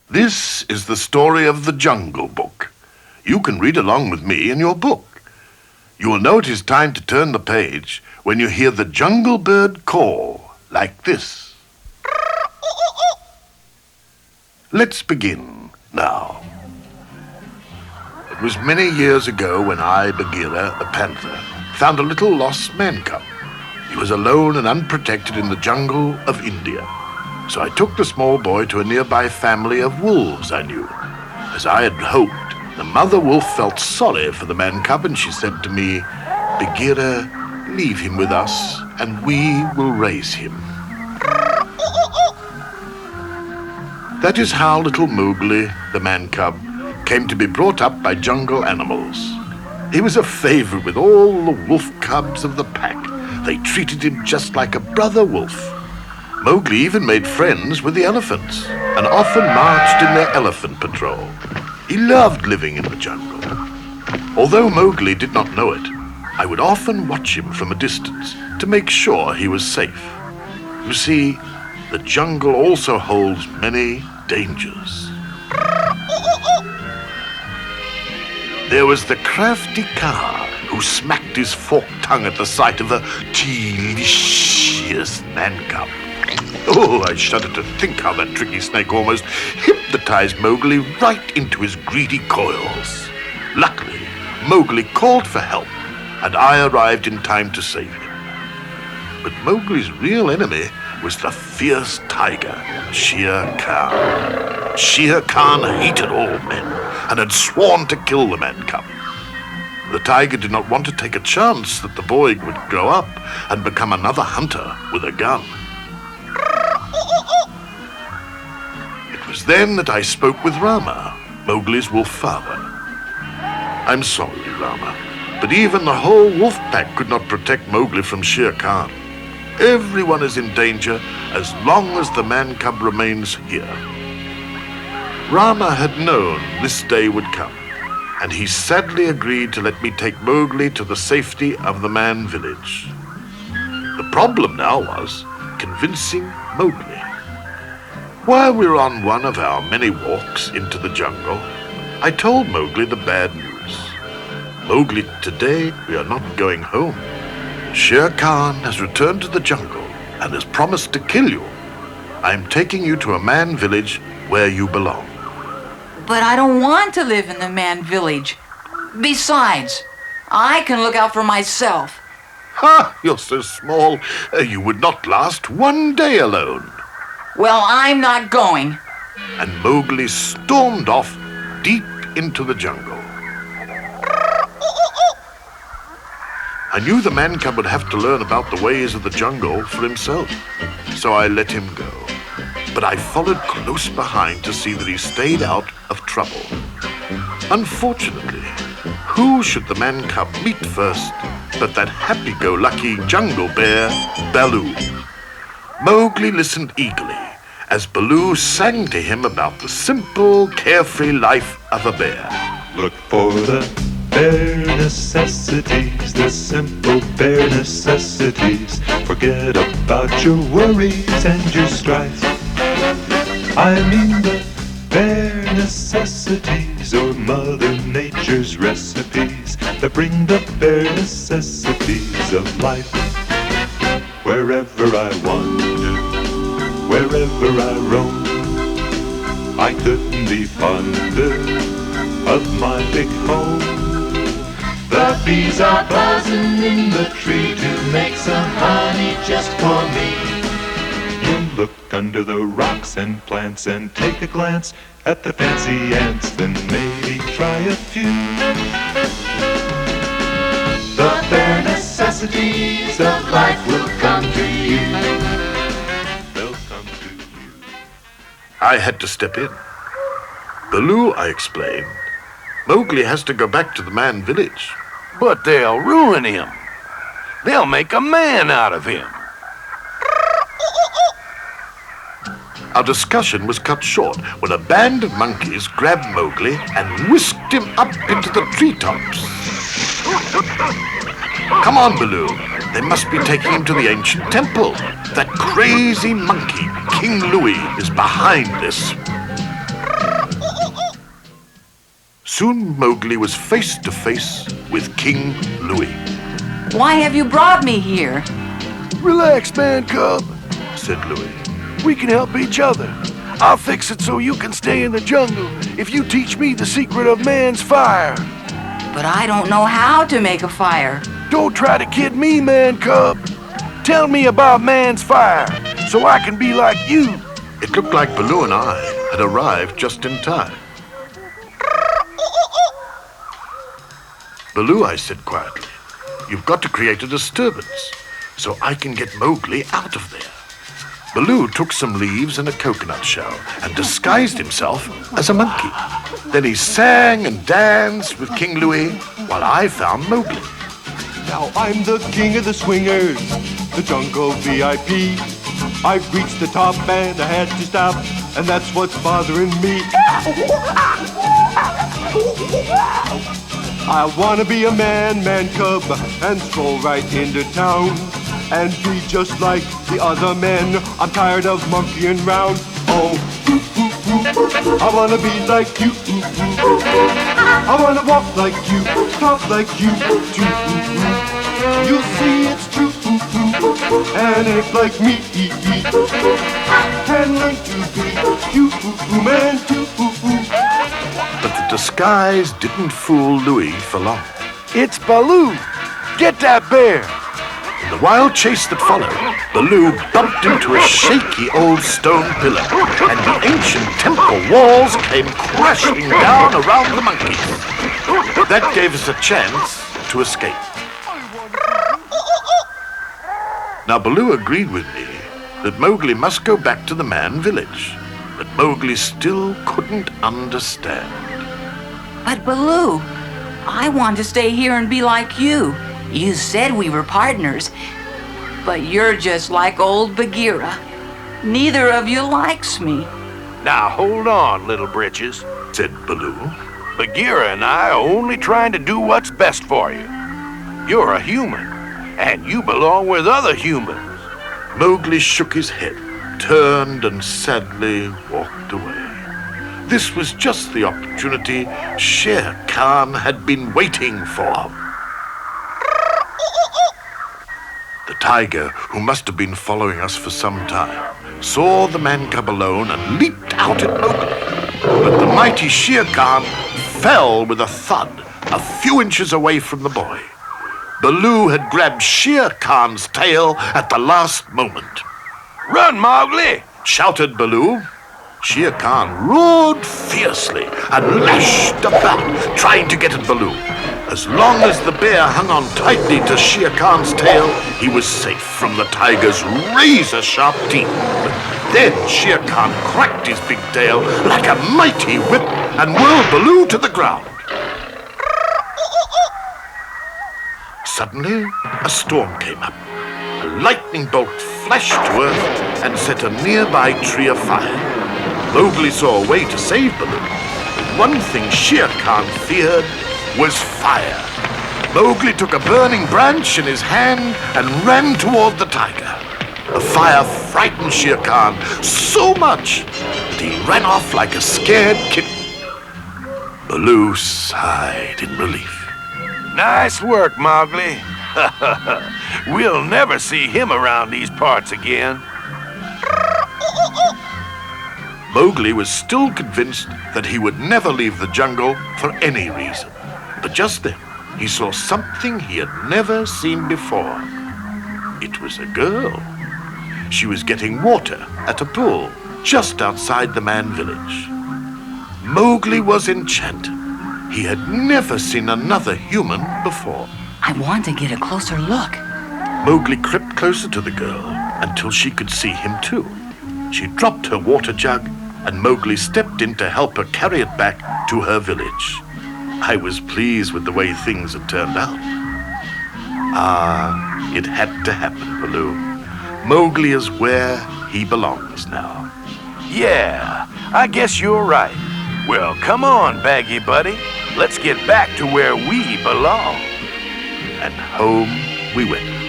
This is the story of the Jungle Book. You can read along with me in your book. You will know it is time to turn the page when you hear the jungle bird call, like this. Let's begin now. It was many years ago when I, Bagheera, the panther, found a little lost man cub. He was alone and unprotected in the jungle of India. So I took the small boy to a nearby family of wolves I knew. As I had hoped, the mother wolf felt sorry for the man cub, and she said to me, "Bagheera, leave him with us, and we will raise him." That is how little Mowgli, the man cub, came to be brought up by jungle animals. He was a favorite with all the wolf cubs of the pack. They treated him just like a brother wolf. Mowgli even made friends with the elephants and often marched in their elephant patrol. He loved living in the jungle. Although Mowgli did not know it, I would often watch him from a distance to make sure he was safe. You see, the jungle also holds many dangers. There was the crafty Kaa who smacked his forked tongue at the sight of a delicious man cub. Oh, I shudder to think how that tricky snake almost hypnotized Mowgli right into his greedy coils. Luckily, Mowgli called for help, and I arrived in time to save him. But Mowgli's real enemy was the fierce tiger, Shere Khan. Shere Khan hated all men and had sworn to kill the man cub. The tiger did not want to take a chance that the boy would grow up and become another hunter with a gun. It was then that I spoke with Rama, Mowgli's wolf father. "I'm sorry, Rama, but even the whole wolf pack could not protect Mowgli from Shere Khan. Everyone is in danger as long as the man cub remains here." Rama had known this day would come, and he sadly agreed to let me take Mowgli to the safety of the man village. The problem now was convincing Mowgli. While we were on one of our many walks into the jungle, I told Mowgli the bad news. "Mowgli, today we are not going home. Shere Khan has returned to the jungle and has promised to kill you. I am taking you to a man village where you belong." But I don't want to live in the man village. Besides, I can look out for myself. Ha! You're so small, you would not last one day alone. Well, I'm not going. And Mowgli stormed off deep into the jungle. I knew the man cub would have to learn about the ways of the jungle for himself, so I let him go. But I followed close behind to see that he stayed out of trouble. Unfortunately, who should the man cub meet first but that happy-go-lucky jungle bear, Baloo? Mowgli listened eagerly as Baloo sang to him about the simple, carefree life of a bear. Look for the bare necessities, the simple bare necessities. Forget about your worries and your strife. I mean the bare necessities, or Mother Nature's recipes that bring the bare necessities of life. Wherever I wander, wherever I roam, I couldn't be fonder of my big home. The bees are buzzing in the tree to make some honey just for me. You look under the rocks and plants and take a glance at the fancy ants, then maybe try a few. The bare necessities of life will come to you. They'll come to you. I had to step in. "Baloo," I explained, "Mowgli has to go back to the man village." But they'll ruin him. They'll make a man out of him. Our discussion was cut short when a band of monkeys grabbed Mowgli and whisked him up into the treetops. "Come on, Baloo. They must be taking him to the ancient temple. That crazy monkey, King Louie, is behind this." Soon Mowgli was face to face with King Louie. Why have you brought me here? Relax, man cub. Said Louie. We can help each other. I'll fix it so you can stay in the jungle if you teach me the secret of man's fire. But I don't know how to make a fire. Don't try to kid me, man cub. Tell me about man's fire so I can be like you. It looked like Baloo and I had arrived just in time. Baloo, I said quietly, you've got to create a disturbance so I can get Mowgli out of there. Baloo took some leaves and a coconut shell and disguised himself as a monkey. Then he sang and danced with King Louie while I found Mowgli. Now I'm the king of the swingers, the jungle VIP. I've reached the top and I had to stop, and that's what's bothering me. I wanna be a man cub, and stroll right into town, and be just like the other men. I'm tired of monkeying round. Oh, I wanna be like you. I wanna walk like you, talk like you too. You'll see it's true, and act like me, and learn to be human too. But the disguise didn't fool Louie for long. It's Baloo. Get that bear. In the wild chase that followed, Baloo bumped into a shaky old stone pillar, and the ancient temple walls came crashing down around the monkeys. That gave us a chance to escape. Now Baloo agreed with me that Mowgli must go back to the man village, but Mowgli still couldn't understand. But Baloo, I want to stay here and be like you. You said we were partners, but you're just like old Bagheera. Neither of you likes me. Now hold on, little britches, Said Baloo. Bagheera and I are only trying to do what's best for you. You're a human, and you belong with other humans. Mowgli shook his head, turned and sadly walked away. This was just the opportunity Shere Khan had been waiting for. The tiger, who must have been following us for some time, saw the man cub alone and leaped out at Mowgli. But the mighty Shere Khan fell with a thud a few inches away from the boy. Baloo had grabbed Shere Khan's tail at the last moment. Run, Mowgli! Shouted Baloo. Shere Khan roared fiercely and lashed about, trying to get at Baloo. As long as the bear hung on tightly to Shere Khan's tail, he was safe from the tiger's razor-sharp teeth. Then Shere Khan cracked his big tail like a mighty whip and whirled Baloo to the ground. Suddenly, a storm came up. A lightning bolt flashed to earth and set a nearby tree afire. Mowgli saw a way to save Baloo. But one thing Shere Khan feared was fire. Mowgli took a burning branch in his hand and ran toward the tiger. The fire frightened Shere Khan so much that he ran off like a scared kitten. Baloo sighed in relief. Nice work, Mowgli. We'll never see him around these parts again. Mowgli was still convinced that he would never leave the jungle for any reason. But just then, he saw something he had never seen before. It was a girl. She was getting water at a pool just outside the man village. Mowgli was enchanted. He had never seen another human before. I want to get a closer look. Mowgli crept closer to the girl until she could see him too. She dropped her water jug, and Mowgli stepped in to help her carry it back to her village. I was pleased with the way things had turned out. Ah, it had to happen, Baloo. Mowgli is where he belongs now. Yeah, I guess you're right. Well, come on, Baggy Buddy. Let's get back to where we belong. And home we went.